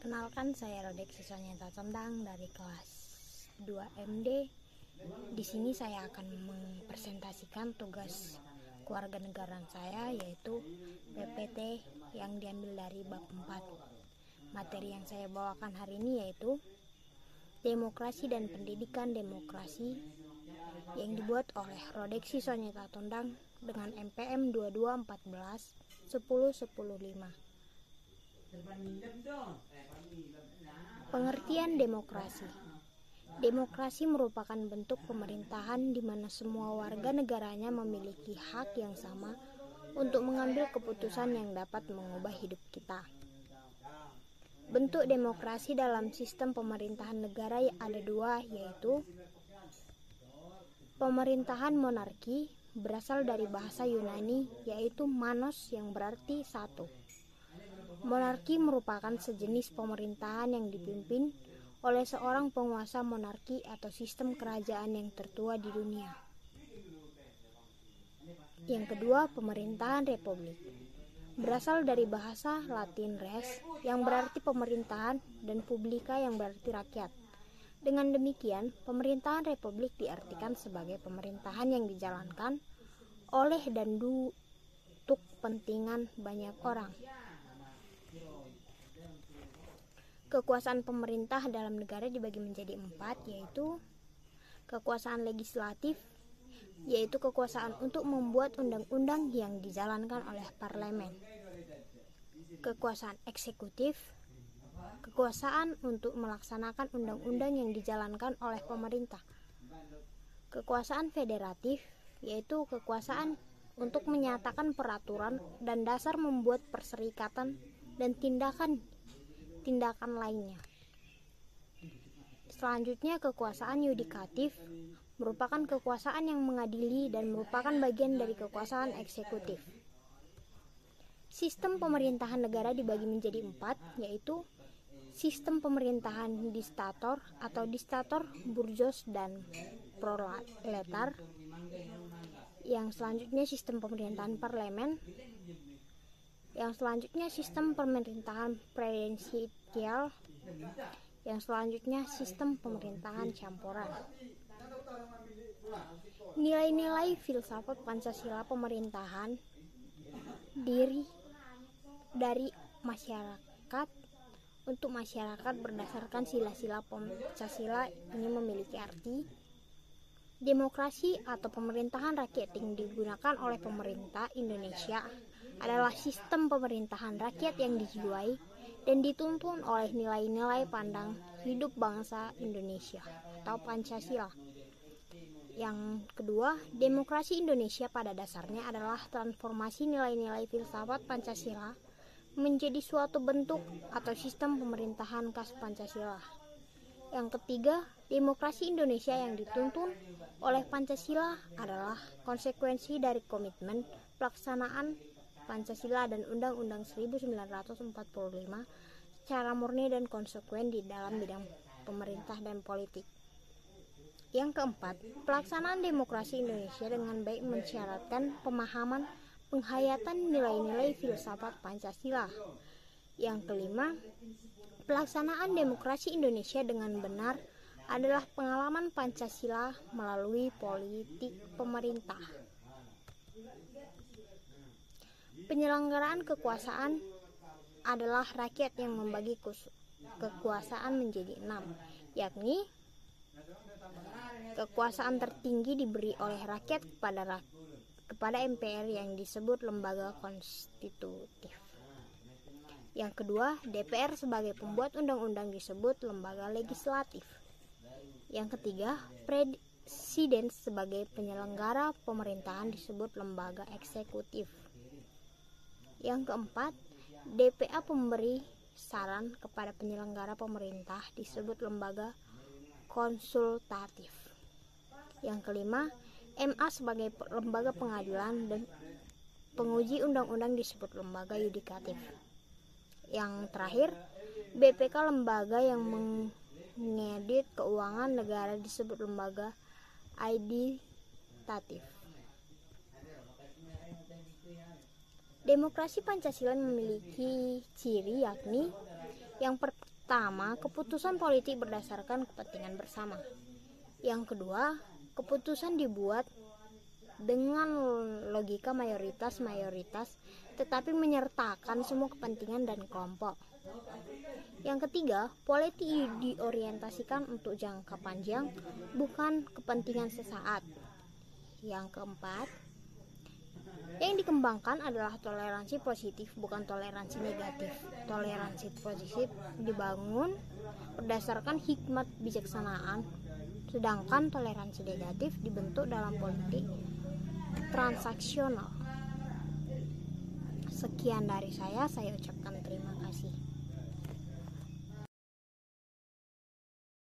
Perkenalkan, saya Rodek, siswanya Tondang dari kelas 2 MD. Di sini saya akan mempresentasikan tugas kewarganegaraan saya, yaitu PPT yang diambil dari bab 4. Materi yang saya bawakan hari ini yaitu Demokrasi dan Pendidikan Demokrasi, yang dibuat oleh Rodek, siswanya Tondang dengan MPM 2214 10105. Pengertian demokrasi. Demokrasi merupakan bentuk pemerintahan di mana semua warga negaranya memiliki hak yang sama untuk mengambil keputusan yang dapat mengubah hidup kita. Bentuk demokrasi dalam sistem pemerintahan negara ada dua, yaitu pemerintahan monarki, berasal dari bahasa Yunani, yaitu manos yang berarti satu. Monarki merupakan sejenis pemerintahan yang dipimpin oleh seorang penguasa monarki atau sistem kerajaan yang tertua di dunia. Yang kedua, pemerintahan republik. Berasal dari bahasa Latin res, yang berarti pemerintahan, dan publica yang berarti rakyat. Dengan demikian, pemerintahan republik diartikan sebagai pemerintahan yang dijalankan oleh dan untuk kepentingan banyak orang. Kekuasaan pemerintah dalam negara dibagi menjadi 4, yaitu kekuasaan legislatif, yaitu kekuasaan untuk membuat undang-undang yang dijalankan oleh parlemen. Kekuasaan eksekutif, kekuasaan untuk melaksanakan undang-undang yang dijalankan oleh pemerintah. Kekuasaan federatif, yaitu kekuasaan untuk menyatakan peraturan dan dasar membuat perserikatan dan tindakan lainnya. Selanjutnya, kekuasaan yudikatif merupakan kekuasaan yang mengadili dan merupakan bagian dari kekuasaan eksekutif. Sistem pemerintahan negara dibagi menjadi 4, yaitu sistem pemerintahan diktator atau diktator, burjos, dan proletar. Yang selanjutnya sistem pemerintahan parlemen. Yang selanjutnya sistem pemerintahan presidensial. Yang selanjutnya sistem pemerintahan campuran. Nilai-nilai filsafat Pancasila pemerintahan diri dari masyarakat untuk masyarakat berdasarkan sila-sila Pancasila ini memiliki arti demokrasi atau pemerintahan rakyat yang digunakan oleh pemerintah Indonesia adalah sistem pemerintahan rakyat yang dijiwai dan dituntun oleh nilai-nilai pandang hidup bangsa Indonesia atau Pancasila. Yang kedua, demokrasi Indonesia pada dasarnya adalah transformasi nilai-nilai filsafat Pancasila menjadi suatu bentuk atau sistem pemerintahan khas Pancasila. Yang ketiga, demokrasi Indonesia yang dituntun oleh Pancasila adalah konsekuensi dari komitmen pelaksanaan Pancasila dan Undang-Undang 1945 secara murni dan konsekuen di dalam bidang pemerintah dan politik. Yang keempat, pelaksanaan demokrasi Indonesia dengan baik mensyaratkan pemahaman penghayatan nilai-nilai filsafat Pancasila. Yang kelima, pelaksanaan demokrasi Indonesia dengan benar adalah pengalaman Pancasila melalui politik pemerintah. Penyelenggaraan kekuasaan adalah rakyat yang membagi kekuasaan menjadi 6, yakni kekuasaan tertinggi diberi oleh rakyat kepada MPR yang disebut lembaga konstitutif. Yang kedua, DPR sebagai pembuat undang-undang disebut lembaga legislatif. Yang ketiga, Presiden sebagai penyelenggara pemerintahan disebut lembaga eksekutif. Yang keempat, DPA pemberi saran kepada penyelenggara pemerintah disebut lembaga konsultatif. Yang kelima, MA sebagai lembaga pengadilan dan penguji undang-undang disebut lembaga yudikatif. Yang terakhir, BPK lembaga yang mengedit keuangan negara disebut lembaga auditatif. Demokrasi Pancasila memiliki ciri, yakni yang pertama, keputusan politik berdasarkan kepentingan bersama. Yang kedua, keputusan dibuat dengan logika mayoritas, tetapi menyertakan semua kepentingan dan kelompok. Yang ketiga, politik diorientasikan untuk jangka panjang, bukan kepentingan sesaat. Yang keempat, yang dikembangkan adalah toleransi positif, bukan toleransi negatif. Toleransi positif dibangun berdasarkan hikmat bijaksanaan, sedangkan toleransi negatif dibentuk dalam politik transaksional. Sekian dari saya ucapkan terima kasih.